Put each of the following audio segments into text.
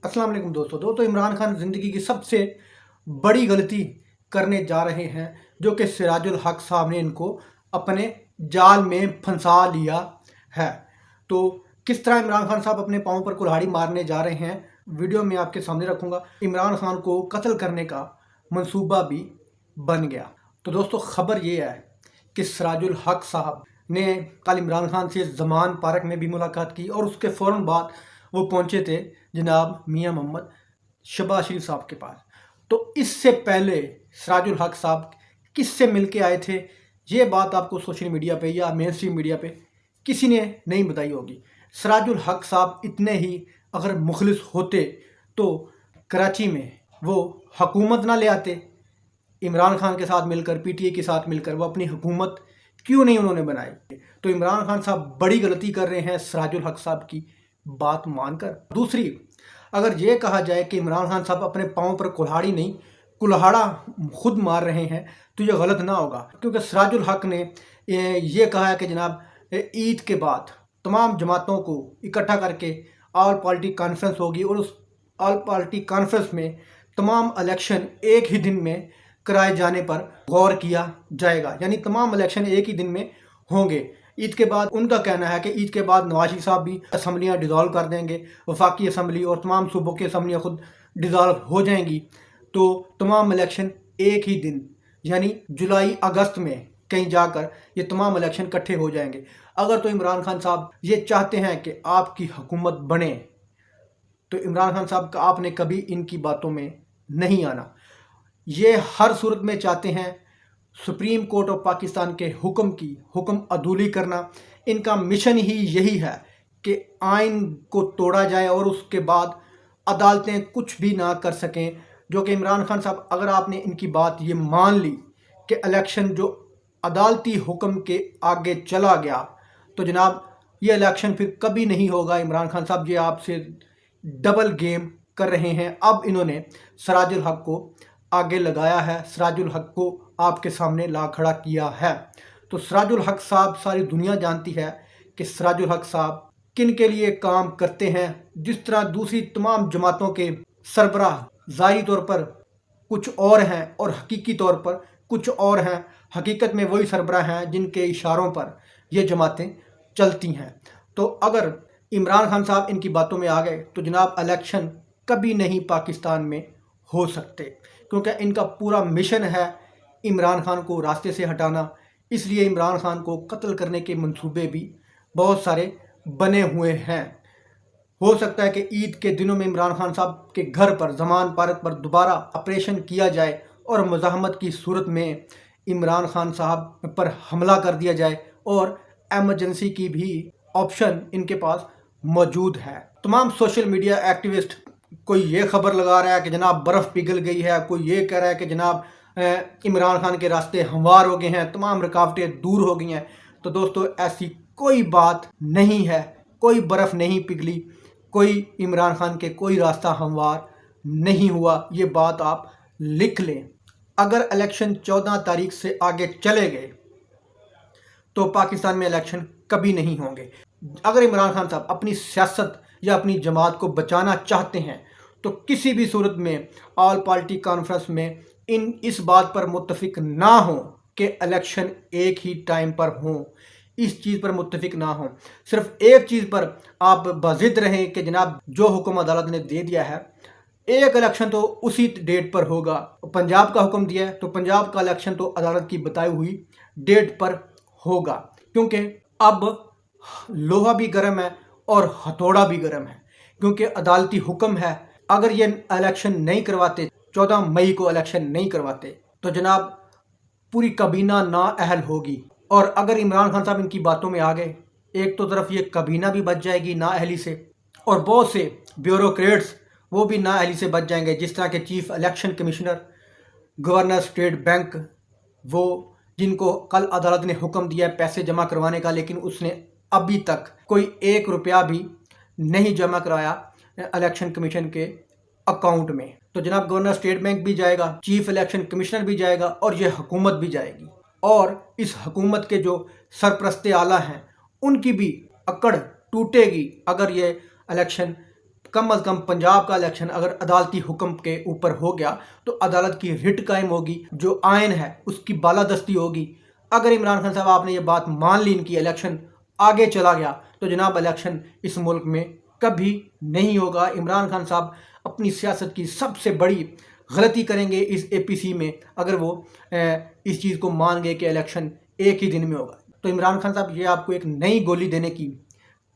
अस्सलाम वालेकुम दोस्तों इमरान खान ज़िंदगी की सबसे बड़ी गलती करने जा रहे हैं, जो कि सिराजुल हक साहब ने इनको अपने जाल में फंसा लिया है। तो किस तरह इमरान खान साहब अपने पाँव पर कुल्हाड़ी मारने जा रहे हैं, वीडियो में आपके सामने रखूंगा। इमरान खान को कत्ल करने का मंसूबा भी बन गया। तो दोस्तों खबर ये है कि सिराजुल हक साहब ने कल इमरान खान से ज़मान पार्क में भी मुलाकात की और उसके फ़ौरन बाद वो पहुंचे थे जनाब मियां मोहम्मद शहबाज शरीफ साहब के पास। तो इससे पहले सिराजुल हक साहब किससे मिल के आए थे, ये बात आपको सोशल मीडिया पे या मेन स्ट्रीम मीडिया पे किसी ने नहीं बताई होगी। सिराजुल हक साहब इतने ही अगर मुखलिस होते तो कराची में वो हुकूमत ना ले आते, इमरान खान के साथ मिलकर, पीटीआई के साथ मिलकर वो अपनी हुकूमत क्यों नहीं उन्होंने बनाई। तो इमरान खान साहब बड़ी गलती कर रहे हैं सिराजुल हक साहब की बात मानकर। दूसरी, अगर ये कहा जाए कि इमरान खान साहब अपने पाँव पर कुल्हाड़ी नहीं कुल्हाड़ा खुद मार रहे हैं तो ये गलत ना होगा, क्योंकि सिराजुल हक ने ये कहा है कि जनाब ईद के बाद तमाम जमातों को इकट्ठा करके ऑल पार्टी कॉन्फ्रेंस होगी और उस ऑल पार्टी कॉन्फ्रेंस में तमाम इलेक्शन एक ही दिन में कराए जाने पर गौर किया जाएगा, यानी तमाम इलेक्शन एक ही दिन में होंगे। ईद के बाद उनका कहना है कि ईद के बाद नवाज शरीफ साहब भी असम्बलियाँ डिज़ोल्व कर देंगे, वफाकी असम्बली और तमाम सूबों की असम्बलियाँ खुद डिज़ोल्व हो जाएंगी। तो तमाम इलेक्शन एक ही दिन यानी जुलाई अगस्त में कहीं जाकर ये तमाम इलेक्शन इकट्ठे हो जाएंगे। अगर तो इमरान खान साहब ये चाहते हैं कि आपकी हुकूमत बने तो इमरान खान साहब का आपने कभी इनकी बातों में नहीं आना। ये हर सूरत में चाहते हैं सुप्रीम कोर्ट ऑफ पाकिस्तान के हुक्म अदूली करना। इनका मिशन ही यही है कि आइन को तोड़ा जाए और उसके बाद अदालतें कुछ भी ना कर सकें। जो कि इमरान खान साहब, अगर आपने इनकी बात ये मान ली कि इलेक्शन जो अदालती हुक्म के आगे चला गया तो जनाब ये इलेक्शन फिर कभी नहीं होगा। इमरान खान साहब ये आपसे डबल गेम कर रहे हैं। अब इन्होंने सिराजुल हक को आगे लगाया है, सिराजुल हक को आपके सामने ला खड़ा किया है। तो सिराजुल हक साहब, सारी दुनिया जानती है कि सिराजुल हक साहब किन के लिए काम करते हैं। जिस तरह दूसरी तमाम जमातों के सरबराह ज़ाहिरी तौर पर कुछ और हैं और हकीकी तौर पर कुछ और हैं, हकीकत में वही सरबराह हैं जिनके इशारों पर ये जमातें चलती हैं। तो अगर इमरान खान साहब इनकी बातों में आ गए तो जनाब इलेक्शन कभी नहीं पाकिस्तान में हो सकते, क्योंकि इनका पूरा मिशन है इमरान खान को रास्ते से हटाना। इसलिए इमरान खान को कत्ल करने के मंसूबे भी बहुत सारे बने हुए हैं। हो सकता है कि ईद के दिनों में इमरान खान साहब के घर पर, ज़मान पार्क पर दोबारा ऑपरेशन किया जाए और मज़ाहमत की सूरत में इमरान खान साहब पर हमला कर दिया जाए और एमरजेंसी की भी ऑप्शन इनके पास मौजूद है। तमाम सोशल मीडिया एक्टिविस्ट, कोई ये खबर लगा रहा है कि जनाब बर्फ़ पिघल गई है, कोई ये कह रहा है कि जनाब इमरान खान के रास्ते हमवार हो गए हैं, तमाम रुकावटें दूर हो गई हैं। तो दोस्तों ऐसी कोई बात नहीं है, कोई बर्फ़ नहीं पिघली, कोई इमरान खान के कोई रास्ता हमवार नहीं हुआ। ये बात आप लिख लें। अगर इलेक्शन 14 तारीख से आगे चले गए तो पाकिस्तान में इलेक्शन कभी नहीं होंगे। अगर इमरान खान साहब अपनी सियासत या अपनी जमात को बचाना चाहते हैं तो किसी भी सूरत में ऑल पार्टी कॉन्फ्रेंस में इस बात पर मुत्तफिक ना हो कि इलेक्शन एक ही टाइम पर हों, इस चीज़ पर मुत्तफिक ना हो। सिर्फ एक चीज़ पर आप बाज़िद रहें कि जनाब जो हुक्म अदालत ने दे दिया है, एक इलेक्शन तो उसी डेट पर होगा। पंजाब का हुक्म दिया है तो पंजाब का इलेक्शन तो अदालत की बताई हुई डेट पर होगा, क्योंकि अब लोहा भी गर्म है और हथौड़ा भी गर्म है, क्योंकि अदालती हुक्म है। अगर ये इलेक्शन नहीं करवाते, 14 मई को इलेक्शन नहीं करवाते तो जनाब पूरी काबीना नाअहल होगी। और अगर इमरान खान साहब इनकी बातों में आ गए, एक तो तरफ ये काबीना भी बच जाएगी नाअहली से और बहुत से ब्यूरोक्रेट्स वो भी नाअहली से बच जाएंगे, जिस तरह के chief election commissioner, governor state bank, वो जिनको कल अदालत ने हुक्म दिया है पैसे जमा करवाने का, लेकिन उसने अभी तक कोई 1 रुपया भी नहीं जमा कराया इलेक्शन कमीशन के अकाउंट में। तो जनाब गवर्नर स्टेट बैंक भी जाएगा, चीफ इलेक्शन कमिश्नर भी जाएगा और ये हुकूमत भी जाएगी। और इस हुकूमत के जो सरपरस्ते आला हैं उनकी भी अकड़ टूटेगी अगर ये इलेक्शन कम अज़ कम पंजाब का इलेक्शन अगर अदालती हुक्म के ऊपर हो गया तो अदालत की रिट कायम होगी, जो आयन है उसकी बालादस्ती होगी। अगर इमरान खान साहब आपने ये बात मान ली, इनकी इलेक्शन आगे चला गया, तो जनाब इलेक्शन इस मुल्क में कभी नहीं होगा। इमरान खान साहब अपनी सियासत की सबसे बड़ी गलती करेंगे इस APC में अगर वो इस चीज़ को मान गए कि इलेक्शन एक ही दिन में होगा। तो इमरान खान साहब ये आपको एक नई गोली देने की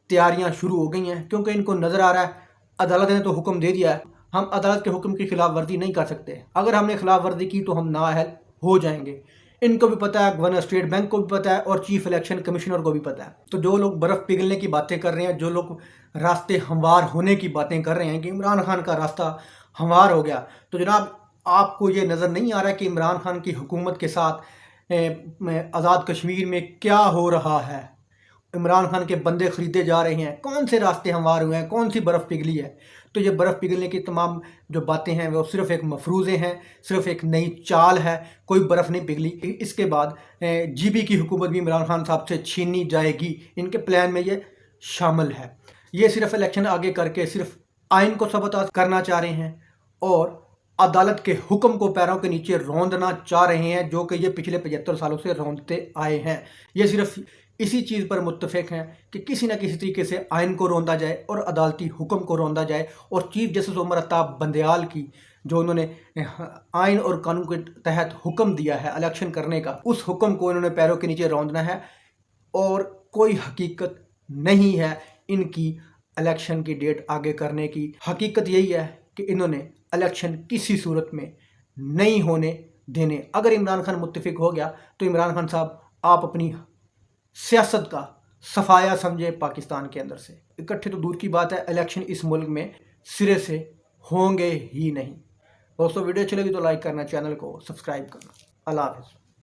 तैयारियां शुरू हो गई हैं, क्योंकि इनको नज़र आ रहा है अदालत ने तो हुक्म दे दिया है, हम अदालत के हुक्म की खिलाफ वर्जी नहीं कर सकते। अगर हमने खिलाफ वर्जी की तो हम नाअहल हो जाएंगे। इनको भी पता है, गवर्नर स्टेट बैंक को भी पता है और चीफ इलेक्शन कमिश्नर को भी पता है। तो जो लोग बर्फ़ पिघलने की बातें कर रहे हैं, जो लोग रास्ते हमवार होने की बातें कर रहे हैं कि इमरान खान का रास्ता हमवार हो गया, तो जनाब आपको ये नज़र नहीं आ रहा कि इमरान खान की हुकूमत के साथ आज़ाद कश्मीर में क्या हो रहा है। इमरान खान के बंदे ख़रीदे जा रहे हैं, कौन से रास्ते हमवार हुए हैं, कौन सी बर्फ़ पिघली है। तो ये बर्फ़ पिघलने की तमाम जो बातें हैं वो सिर्फ़ एक मफरूज़े हैं, सिर्फ़ एक नई चाल है, कोई बर्फ़ नहीं पिघली। इसके बाद GB की हुकूमत भी इमरान खान साहब से छीनी जाएगी, इनके प्लान में ये शामिल है। ये सिर्फ़ इलेक्शन आगे करके सिर्फ आइन को सबूत करना चाह रहे हैं और अदालत के हुक्म को पैरों के नीचे रौंदना चाह रहे हैं, जो कि ये पिछले 75 सालों से रौंदते आए हैं। ये सिर्फ इसी चीज़ पर मुत्तफ़िक हैं कि किसी न किसी तरीके से आइन को रौंदा जाए और अदालती हुक्म को रौंदा जाए। और चीफ जस्टिस उमर अत्ताब बंदयाल की जो उन्होंने आइन और कानून के तहत हुक्म दिया है इलेक्शन करने का, उस हुक्म को इन्होंने पैरों के नीचे रौंदना है और कोई हकीकत नहीं है इनकी इलेक्शन की डेट आगे करने की। हकीकत यही है कि इन्होंने इलेक्शन किसी सूरत में नहीं होने देने। अगर इमरान खान मुत्तफिक हो गया तो इमरान खान साहब आप अपनी सियासत का सफाया समझे पाकिस्तान के अंदर से। इकट्ठे तो दूर की बात है, इलेक्शन इस मुल्क में सिरे से होंगे ही नहीं। दोस्तों वीडियो अच्छी लगी तो लाइक करना, चैनल को सब्सक्राइब करना। अल्लाह हाफ़िज़।